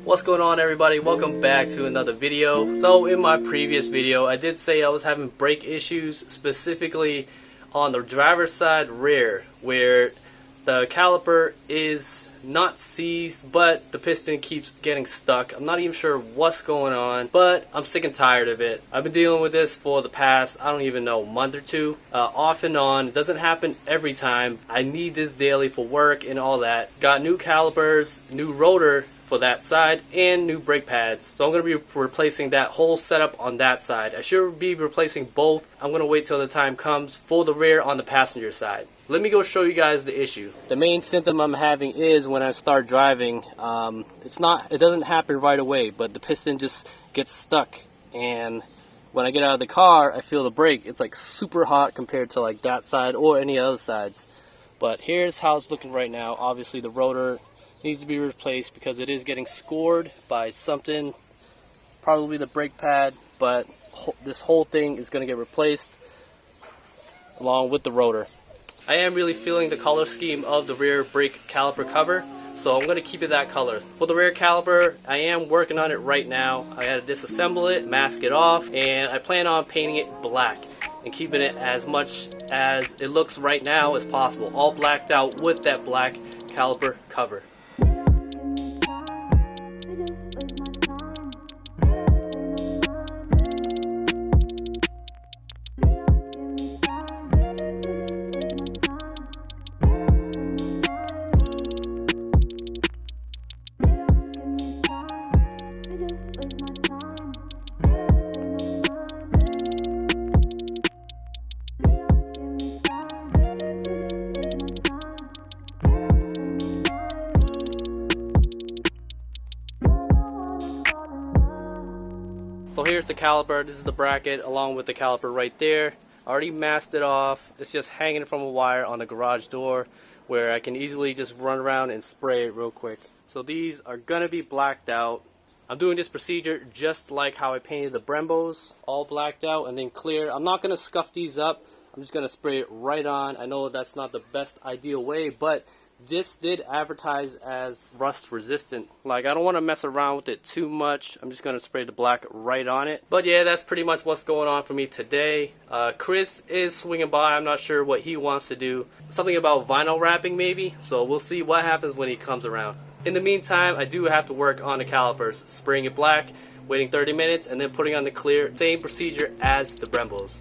What's going on, everybody? Welcome back to another video. So in my previous video I did say I was having brake issues, specifically on the driver's side rear, where the caliper is not seized but the piston keeps getting stuck. I'm not even sure what's going on, but I'm sick and tired of it. I've been dealing with this for the past, I don't even know, month or two, off and on. It doesn't happen every time. I need this daily for work and all that. Got new calipers, new rotor for that side, and new brake pads. So I'm going to be replacing that whole setup on that side. I should be replacing both. I'm going to wait till the time comes for the rear on the passenger side. Let me go show you guys the issue. The main symptom I'm having is when I start driving, it doesn't happen right away, but the piston just gets stuck, and when I get out of the car I feel the brake. It's like super hot compared to like that side or any other sides. But here's how it's looking right now. Obviously the rotor needs to be replaced because it is getting scored by something, probably the brake pad, but this whole thing is going to get replaced along with the rotor. I am really feeling the color scheme of the rear brake caliper cover, so I'm going to keep it that color. For the rear caliper, I am working on it right now. I had to disassemble it, mask it off, and I plan on painting it black and keeping it as much as it looks right now as possible, all blacked out with that black caliper cover. So here's the caliper. This is the bracket along with the caliper right there. I already masked it off. It's just hanging from a wire on the garage door where I can easily just run around and spray it real quick. So these are gonna be blacked out. I'm doing this procedure just like how I painted the Brembos, all blacked out and then clear. I'm not gonna scuff these up. I'm just gonna spray it right on. I know that's not the best ideal way, but this did advertise as rust resistant. Like, I don't want to mess around with it too much. I'm just going to spray the black right on it. But yeah, that's pretty much what's going on for me today. Chris is swinging by. I'm not sure what he wants to do. Something about vinyl wrapping maybe. So we'll see what happens when he comes around. In the meantime, I do have to work on the calipers. Spraying it black, waiting 30 minutes, and then putting on the clear. Same procedure as the Brembos.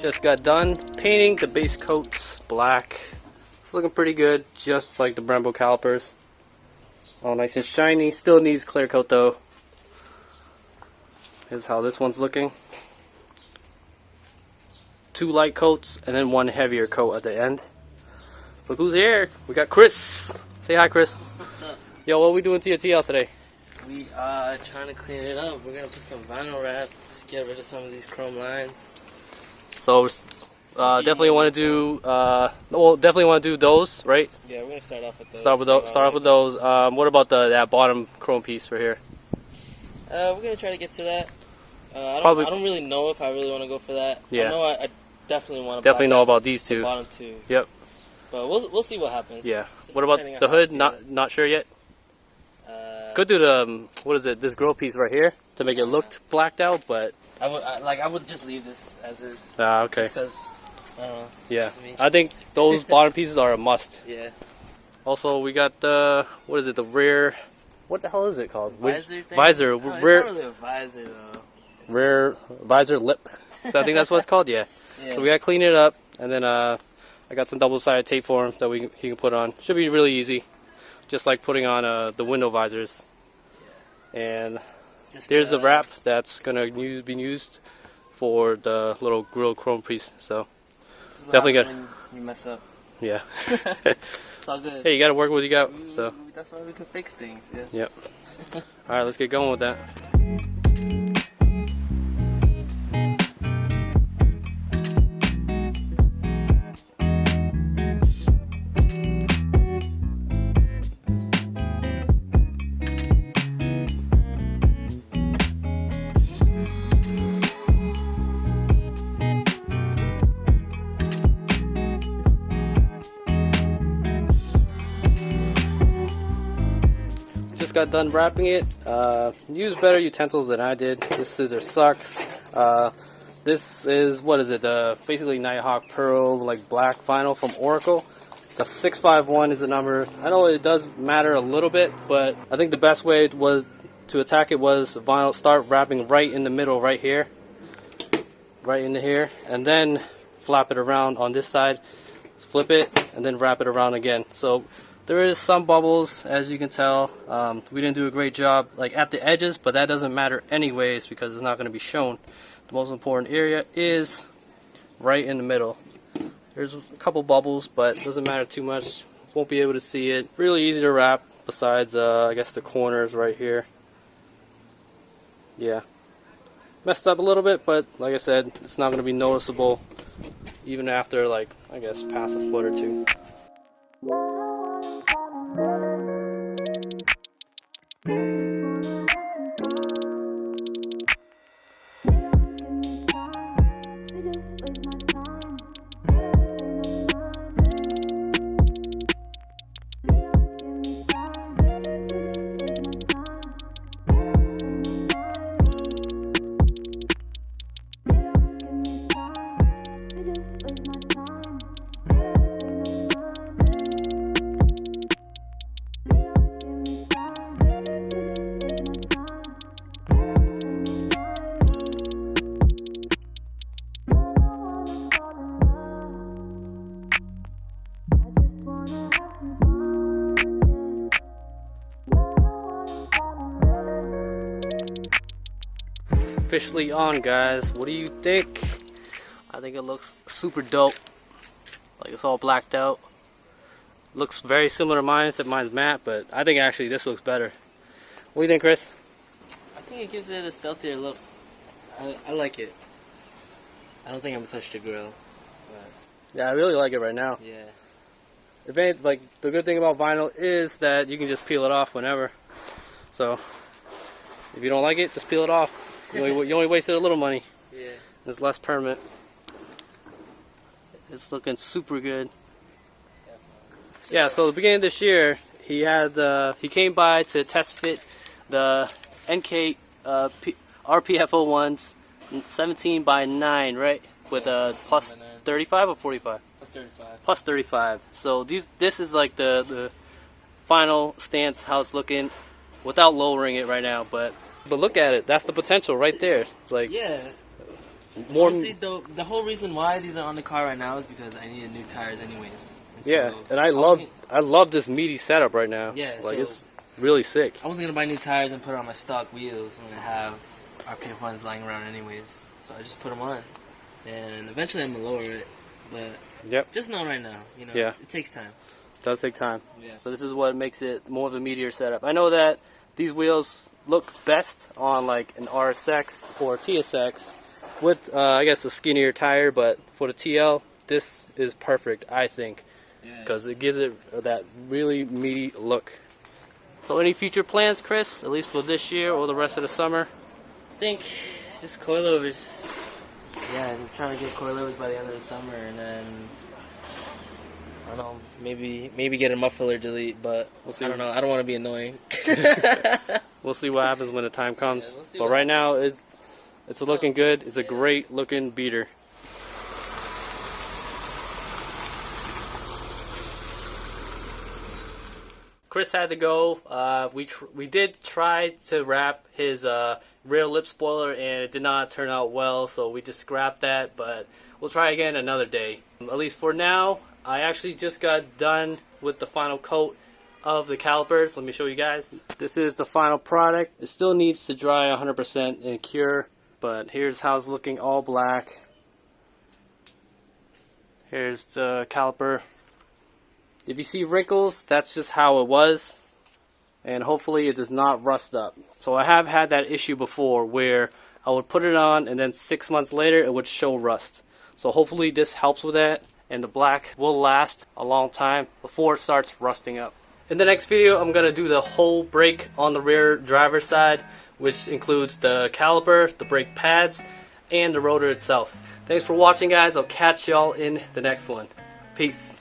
Just got done painting the base coats black. It's looking pretty good, just like the Brembo calipers. All nice and shiny. Still needs clear coat though. Here's how this one's looking. 2 light coats and then 1 heavier coat at the end. Look who's here. We got Chris. Say hi, Chris. What's up? Yo, what are we doing to your TL today? We are trying to clean it up. We're gonna put some vinyl wrap, just get rid of some of these chrome lines. So definitely want to do definitely want to do those, right? Yeah, we're gonna start off with those. Start off with those. What about that bottom chrome piece right here? We're gonna try to get to that. I don't really know if I really want to go for that. Yeah. I know I definitely want to. Definitely know about these two. The bottom two. Yep. But we'll see what happens. Yeah. Just what about the hood? Not sure yet. Could do the what is it? This grill piece right here to make it look blacked out, but I would just leave this as is. Okay. Just 'cause, yeah. I think those bottom pieces are a must. Yeah. Also, we got the what is it? The rear. What the hell is it called? Visor thing? Visor. No, rear. it's not really a visor though. Rear visor lip. So I think that's what it's called. Yeah. Yeah. So we got to clean it up, and then I got some double-sided tape for him that he can put on. Should be really easy, just like putting on the window visors. Yeah. And just, there's the wrap that's gonna be used for the little grill chrome piece. So definitely good. When you mess up. Yeah. It's all good. Hey, you got to work with what you got. So. That's why we can fix things. Yeah. Yep. All right, let's get going with that. Just got done wrapping it. Use better utensils than I did. This scissor sucks. This is, what is it? Basically Nighthawk Pearl, like black vinyl from Oracle. The 651 is the number. I know it does matter a little bit, but I think the best way was to attack it was vinyl. Start wrapping right in the middle, right here, right into here, and then flap it around on this side. Flip it and then wrap it around again. So there is some bubbles, as you can tell. We didn't do a great job like at the edges, but that doesn't matter anyways because it's not going to be shown. The most important area is right in the middle. There's a couple bubbles, but it doesn't matter too much. Won't be able to see it. Really easy to wrap, besides I guess the corners right here. Yeah, messed up a little bit, but like I said, it's not going to be noticeable even after, like, I guess past a foot or two. Officially on, guys. What do you think? I think it looks super dope. Like it's all blacked out. Looks very similar to mine, except mine's matte, but I think actually this looks better. What do you think, Chris? I think it gives it a stealthier look. I like it. I don't think I'm gonna touch the grill. But Yeah, I really like it right now. yeah. If any, like, the good thing about vinyl is that you can just peel it off whenever. So if you don't like it, just peel it off. You only wasted a little money. Yeah. It's less permanent. It's looking super good. Yeah, so the beginning of this year, he came by to test fit the NK RPFO ones, 17 by 9, right? With a plus 35 or 45? Plus 35. Plus 35. So this is like the final stance, how it's looking, without lowering it right now. But look at it. That's the potential right there. It's like, Yeah. more. Honestly, the whole reason why these are on the car right now is because I needed new tires anyways. And Yeah, so and I love this meaty setup right now. Yeah, like so it's really sick. I wasn't gonna buy new tires and put it on my stock wheels and have RPF ones lying around anyways. So I just put them on, and eventually I'm gonna lower it. But Yep, just not right now. You know, Yeah. it takes time. it does take time. Yeah. So this is what makes it more of a meatier setup. I know that these wheels look best on like an RSX or TSX with I guess a skinnier tire, but for the TL, this is perfect, I think, because it gives it that really meaty look. So any future plans, Chris, at least for this year or the rest of the summer? I think just coilovers. Yeah, I'm trying to get coilovers by the end of the summer, and then I don't know, maybe get a muffler delete, but We'll see. I don't know. I don't want to be annoying. We'll see what happens when the time comes. Yeah, we'll see but what right now, it's looking good. It's a great looking beater. Chris had to go. We did try to wrap his rear lip spoiler, and it did not turn out well, so we just scrapped that. But we'll try again another day. At least for now, I actually just got done with the final coat of the calipers. Let me show you guys. This is the final product. It still needs to dry 100% and cure, but here's how it's looking, all black. Here's the caliper. If you see wrinkles, that's just how it was, and hopefully it does not rust up. So I have had that issue before where I would put it on and then 6 months later it would show rust. So hopefully this helps with that, and the black will last a long time before it starts rusting up. In the next video, I'm going to do the whole brake on the rear driver's side, which includes the caliper, the brake pads, and the rotor itself. Thanks for watching, guys. I'll catch y'all in the next one. Peace.